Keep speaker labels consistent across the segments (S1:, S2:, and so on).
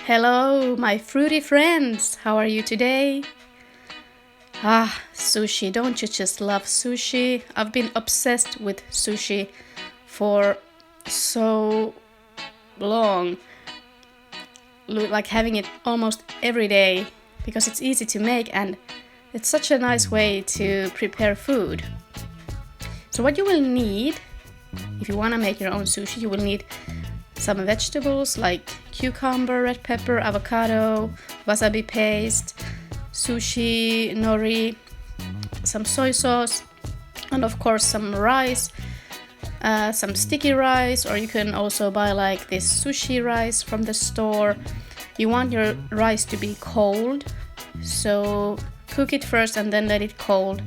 S1: Hello, my fruity friends! How are you today? Sushi. Don't you just love sushi? I've been obsessed with sushi for so long. Like having it almost every day because it's easy to make and it's such a nice way to prepare food. So what you will need if you want to make your own sushi, you will need some vegetables like cucumber, red pepper, avocado, wasabi paste, sushi, nori, some soy sauce, and of course some rice, some sticky rice, or you can also buy like this sushi rice from the store. You want your rice to be cold, so cook it first and then let it cold,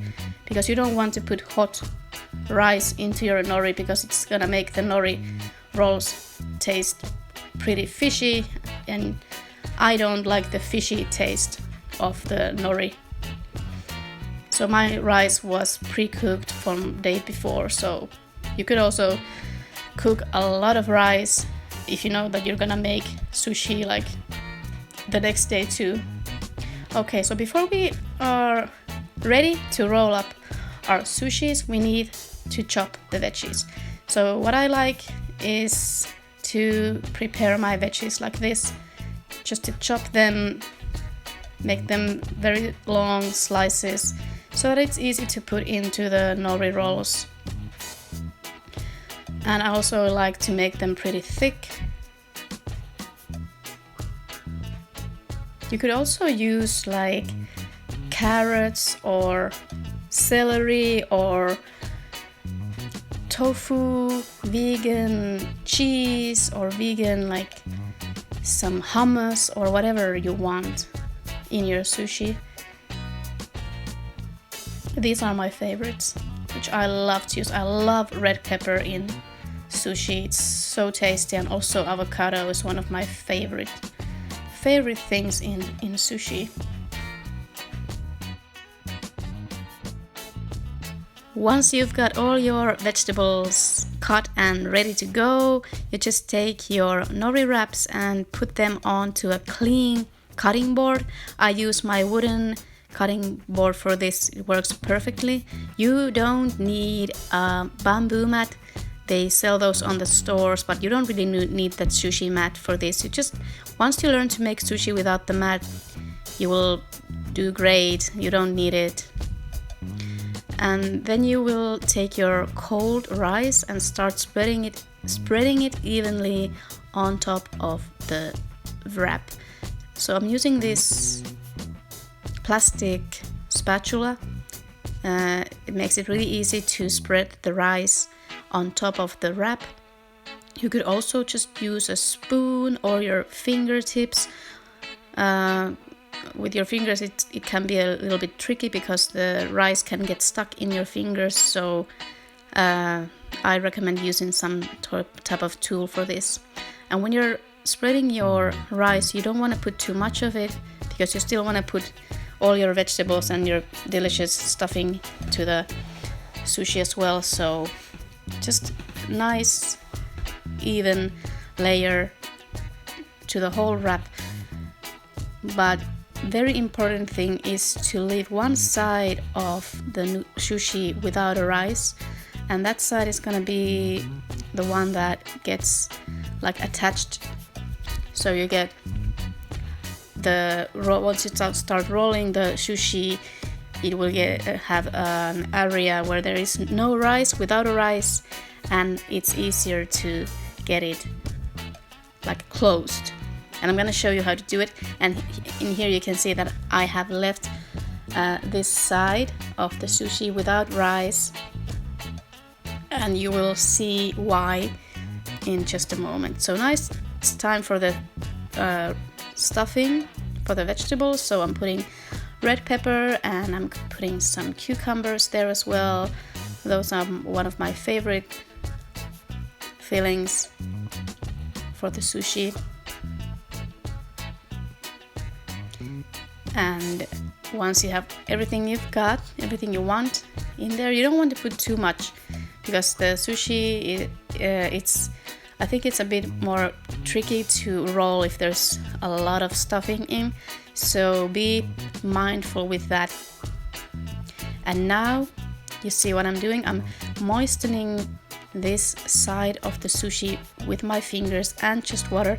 S1: because you don't want to put hot rice into your nori because it's gonna make the nori rolls taste pretty fishy, and I don't like the fishy taste of the nori. So my rice was pre-cooked from day before, so you could also cook a lot of rice if you know that you're gonna make sushi like the next day too. Okay, so before we are ready to roll up our sushis, we need to chop the veggies. So what I like is to prepare my veggies like this, just to chop them, make them very long slices so that it's easy to put into the nori rolls. And I also like to make them pretty thick. You could also use like carrots or celery or tofu, vegan cheese, or vegan like some hummus or whatever you want in your sushi. These are my favorites, which I love to use. I love red pepper in sushi. It's so tasty, and also avocado is one of my favorite things in sushi. Once you've got all your vegetables cut and ready to go, you just take your nori wraps and put them onto a clean cutting board. I use my wooden cutting board for this. It works perfectly. You don't need a bamboo mat. They sell those on the stores, but you don't really need that sushi mat for this. Once you learn to make sushi without the mat, you will do great. You don't need it. And then you will take your cold rice and start spreading it evenly on top of the wrap. So I'm using this plastic spatula. It makes it really easy to spread the rice on top of the wrap. You could also just use a spoon or your fingertips. With your fingers it can be a little bit tricky because the rice can get stuck in your fingers, so I recommend using some type of tool for this. And when you're spreading your rice, you don't want to put too much of it because you still want to put all your vegetables and your delicious stuffing to the sushi as well. So just nice even layer to the whole wrap. But very important thing is to leave one side of the sushi without a rice, and that side is gonna be the one that gets like attached. So you get once you start rolling the sushi, it will have an area where there is no rice, without a rice, and it's easier to get it like closed. And I'm going to show you how to do it. And in here you can see that I have left this side of the sushi without rice, and you will see why in just a moment. So nice, it's time for the stuffing for the vegetables. So I'm putting red pepper and I'm putting some cucumbers there as well. Those are one of my favorite fillings for the sushi. And once you have everything you want in there, you don't want to put too much because the sushi I think it's a bit more tricky to roll if there's a lot of stuffing in, so be mindful with that. And now you see what I'm doing. I'm moistening this side of the sushi with my fingers and just water,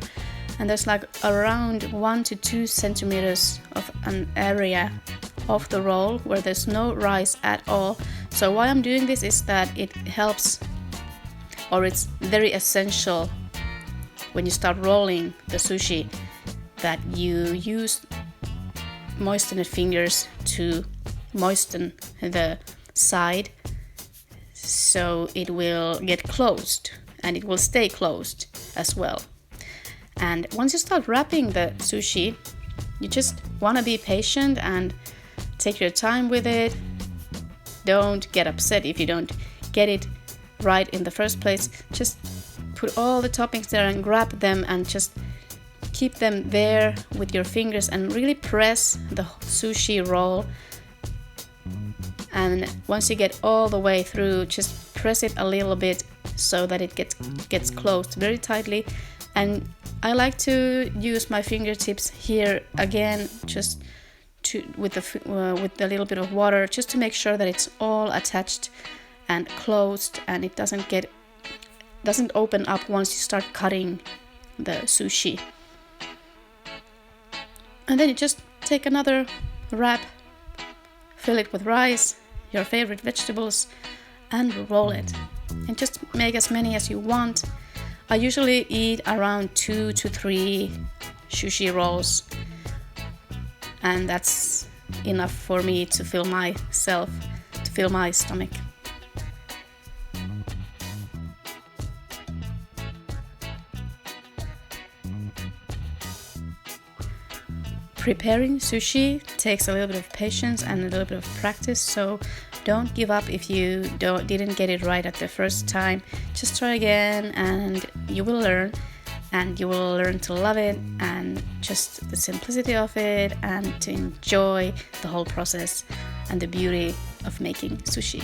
S1: and there's like around 1 to 2 centimeters of an area of the roll where there's no rice at all. So why I'm doing this is that it helps, or it's very essential when you start rolling the sushi, that you use moistened fingers to moisten the side, so it will get closed and it will stay closed as well. And once you start wrapping the sushi, you just want to be patient and take your time with it. Don't get upset if you don't get it right in the first place. Just put all the toppings there and grab them and just keep them there with your fingers and really press the sushi roll. And once you get all the way through, just press it a little bit so that it gets closed very tightly. And I like to use my fingertips here again, just with the little bit of water, just to make sure that it's all attached and closed, and it doesn't open up once you start cutting the sushi. And then you just take another wrap, fill it with rice, your favorite vegetables, and roll it. And just make as many as you want. I usually eat around 2 to 3 sushi rolls, and that's enough for me to fill my stomach. Preparing sushi takes a little bit of patience and a little bit of practice, so don't give up if you didn't get it right at the first time. Just try again and you will learn, and you will learn to love it and just the simplicity of it, and to enjoy the whole process and the beauty of making sushi.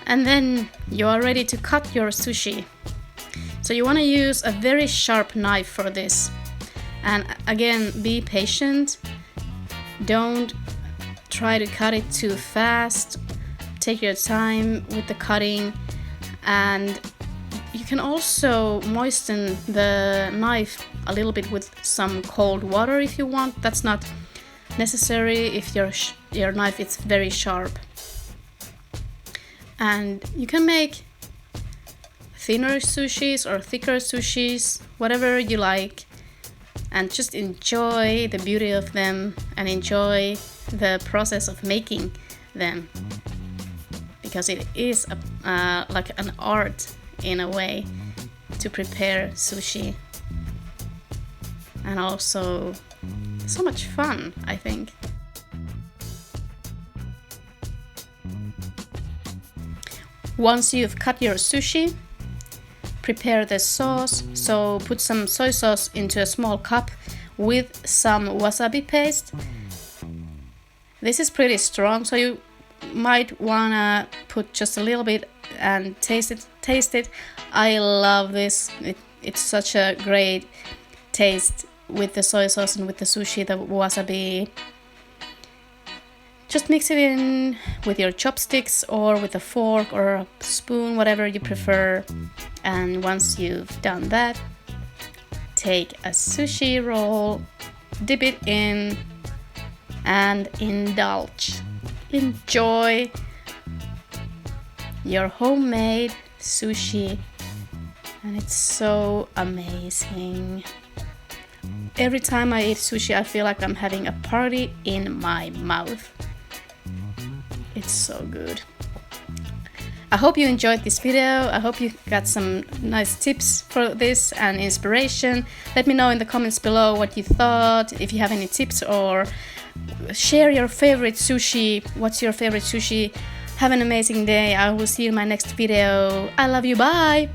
S1: And then you are ready to cut your sushi. So you want to use a very sharp knife for this. And again, be patient. Don't try to cut it too fast. Take your time with the cutting. And you can also moisten the knife a little bit with some cold water if you want. That's not necessary if your knife is very sharp. And you can make thinner sushis or thicker sushis, whatever you like, and just enjoy the beauty of them and enjoy the process of making them, because it is like an art in a way to prepare sushi, and also so much fun, I think. Once you've cut your sushi, prepare the sauce. So put some soy sauce into a small cup with some wasabi paste. This is pretty strong, so you might wanna put just a little bit and taste it. I love this. It's such a great taste with the soy sauce and with the sushi, the wasabi. Just mix it in with your chopsticks or with a fork or a spoon, whatever you prefer. And once you've done that, take a sushi roll, dip it in, and indulge. enjoy your homemade sushi, and it's so amazing. Every time I eat sushi, I feel like I'm having a party in my mouth. It's so good. I hope you enjoyed this video. I hope you got some nice tips for this and inspiration. Let me know in the comments below what you thought, if you have any tips, or share your favorite sushi. What's your favorite sushi? Have an amazing day. I will see you in my next video. I love you. Bye!